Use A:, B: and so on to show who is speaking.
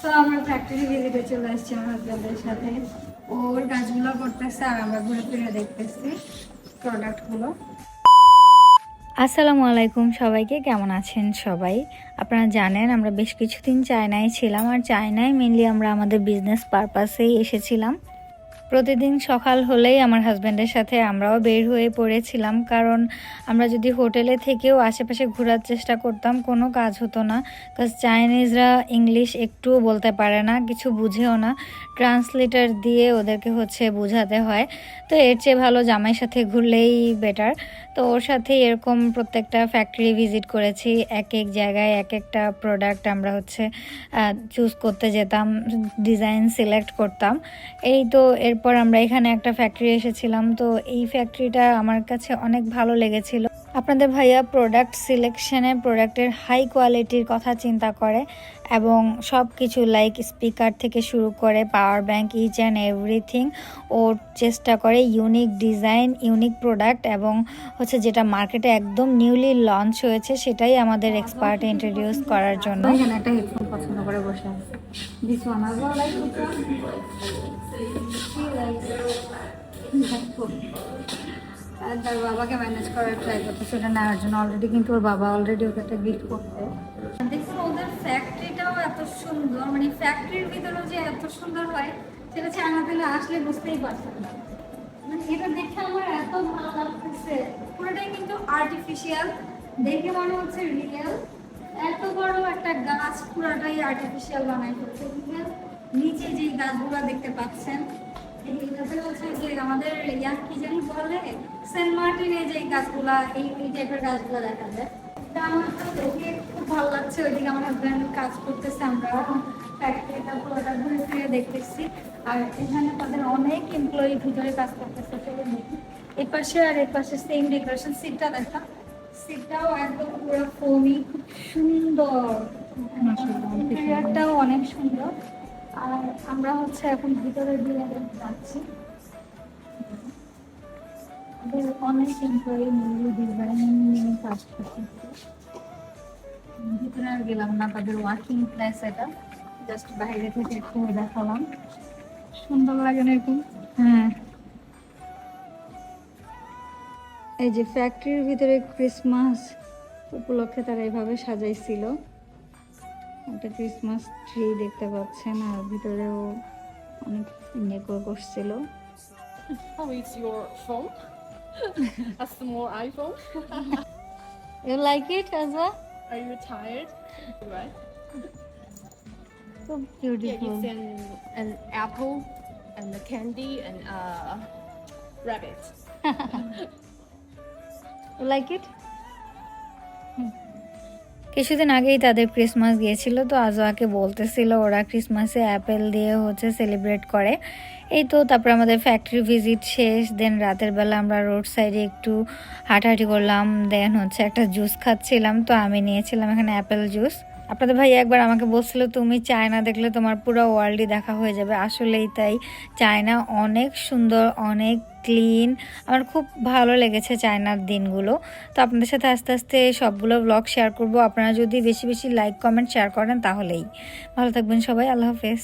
A: তো আমরা ফ্যাক্টরি ভিজিটে চলে আসছি আমার হাজব্যান্ডের সাথে। ওর কাজগুলো করতেছে আর আমরা ঘুরে ফিরে দেখতেছি প্রোডাক্টগুলো।
B: আসসালামু আলাইকুম সবাইকে, কেমন আছেন সবাই? আপনারা জানেন আমরা বেশ কিছুদিন চায়নায় ছিলাম, আর চায়নায় মেনলি আমরা আমাদের বিজনেস পারপাসেই এসেছিলাম। প্রতিদিন সকাল হলেই আমার হাজব্যান্ডের সাথে আমরাও বের হয়ে পড়েছিলাম, কারণ আমরা যদি হোটেলে থেকেও আশেপাশে ঘোরার চেষ্টা করতাম কোনো কাজ হতো না। কারণ চাইনিজরা ইংলিশ একটুও বলতে পারে না, কিছু বুঝেও না, ট্রান্সলেটর দিয়ে ওদেরকে বোঝাতে হয়। তো এর চেয়ে ভালো জামাইয়ের সাথে ঘুরলেই বেটার। তো ওর সাথে এরকম প্রত্যেকটা ফ্যাক্টরি ভিজিট করেছি, এক এক জায়গায় এক একটা প্রোডাক্ট আমরা চুজ করতে যেতাম, ডিজাইন সিলেক্ট করতাম। এই তো এরপর আমরা এখানে একটা ফ্যাক্টরি এসেছিলাম। তো এই ফ্যাক্টরিটা আমার কাছে অনেক ভালো লেগেছিল। আপনাদের ভাইয়া প্রোডাক্ট সিলেকশনে প্রোডাক্টের হাই কোয়ালিটির কথা চিন্তা করে, এবং সব কিছু লাইক স্পিকার থেকে শুরু করে power bank, each and everything ও চেষ্টা করে ইউনিক ডিজাইন, ইউনিক প্রোডাক্ট, এবং যেটা মার্কেটে একদম নিউলি লঞ্চ হয়েছে সেটাই আমাদের এক্সপার্ট ইন্ট্রোডিউস করার জন্য।
A: এখানে একটা হেডফোন পছন্দ করে বসে আছে। দিস ওয়ান আজ ওয়েল লাইক আর তার বাবাকে ম্যানেজ করার ট্রাই করতে, সেটা নেওয়ার জন্য। অলরেডি কিন্তু ওর বাবা অলরেডি ওকে একটা গিফট করতে। দেখুন ওদের ফ্যাক্টরিটাও এত সুন্দর, মানে ফ্যাক্টরির ভিতরেও যে এত সুন্দর হয় সেটা চায়না থেকে আসলে বুঝতেই পারছেন না। মানে এটা দেখে আমার এত ভালো লাগতেছে। পুরোটাই কিন্তু আর্টিফিশিয়াল, দেখে মনে হচ্ছে রিয়েল। এত বড় একটা গাছ পুরোটাই আর্টিফিশিয়াল বানাই ফেলছে। নিচে যে গাছগুলো দেখতে পাচ্ছেন এইটাতে হচ্ছে যে আমাদের কি জানি বলে, সেন্ট মার্টিনে যে গাছগুলা, এই টাইপের গাছগুলো দেখা যায়। তা আমার তো দেখে খুব ভালো লাগছে। ওইদিকে আমার হাজব্যান্ড কাজ করতেছে, আমরা ফ্যাক্টরিটা পুরোটা ঘুরে ফিরে দেখতেছি। আর এখানে তাদের অনেক এমপ্লয়ি ভিতরে কাজ করতেছে। এর পাশে আর এর পাশে সেম ডেকোরেশন। সিটটা দেখা, সিটটাও একদম পুরো ফোমি, খুব সুন্দর, ইন্টেরিয়রটাও অনেক সুন্দর। আর আমরা এখন ভিতরে দিয়ে যাচ্ছি। অনেক এমপ্লয়ি মিলে ডিজাইনিং নিয়ে কাজ করতেছে। ভিতরে আর গেলাম না, তাদের ওয়ার্কিং প্লেস এটা, জাস্ট বাইরে থেকে একটু দেখালাম। সুন্দর লাগে না এরকম? হ্যাঁ, এই যে ফ্যাক্টরির ভিতরে ক্রিসমাস উপলক্ষে তারা এভাবে সাজাইছিল। একটা ক্রিসমাস ট্রি দেখতে পাচ্ছেন, আর ভিতরেও অনেক ডেকোর করছিল।
C: How is your phone? A small iPhone?
A: You like it as well?
C: Are you tired? Right?
A: So
C: Yeah,
A: beautiful.
C: it's an apple and a candy and a rabbit.
A: You like it?
B: কিছুদিন আগেই তাদের Christmas গিয়েছিল, তো আজওয়াকে বলতেছিল ওরা ক্রিসমাসে Apple দিয়ে celebrate করে। এই তো তারপর আমাদের ফ্যাক্টরি ভিজিট শেষ। দেন রাতের বেলা আমরা রোড সাইডে একটু হাঁটাহাঁটি করলাম। দেন একটা জুস খাচ্ছিলাম, তো আমি নিয়েছিলাম এখানে অ্যাপেল জুস। আপনাদের ভাই একবার আমাকে বলছিল তুমি চায়না দেখলে তোমার পুরো ওয়ার্ল্ডই দেখা হয়ে যাবে। আসলেই তাই, চায়না অনেক সুন্দর, অনেক ক্লিন। আমার খুব ভালো লেগেছে চায়নার দিনগুলো। তো আপনাদের সাথে আস্তে আস্তে সবগুলো ব্লগ শেয়ার করব। আপনারা যদি বেশি বেশি লাইক, কমেন্ট, শেয়ার করেন তাহলেই। ভালো থাকবেন সবাই, আল্লাহ হাফেজ।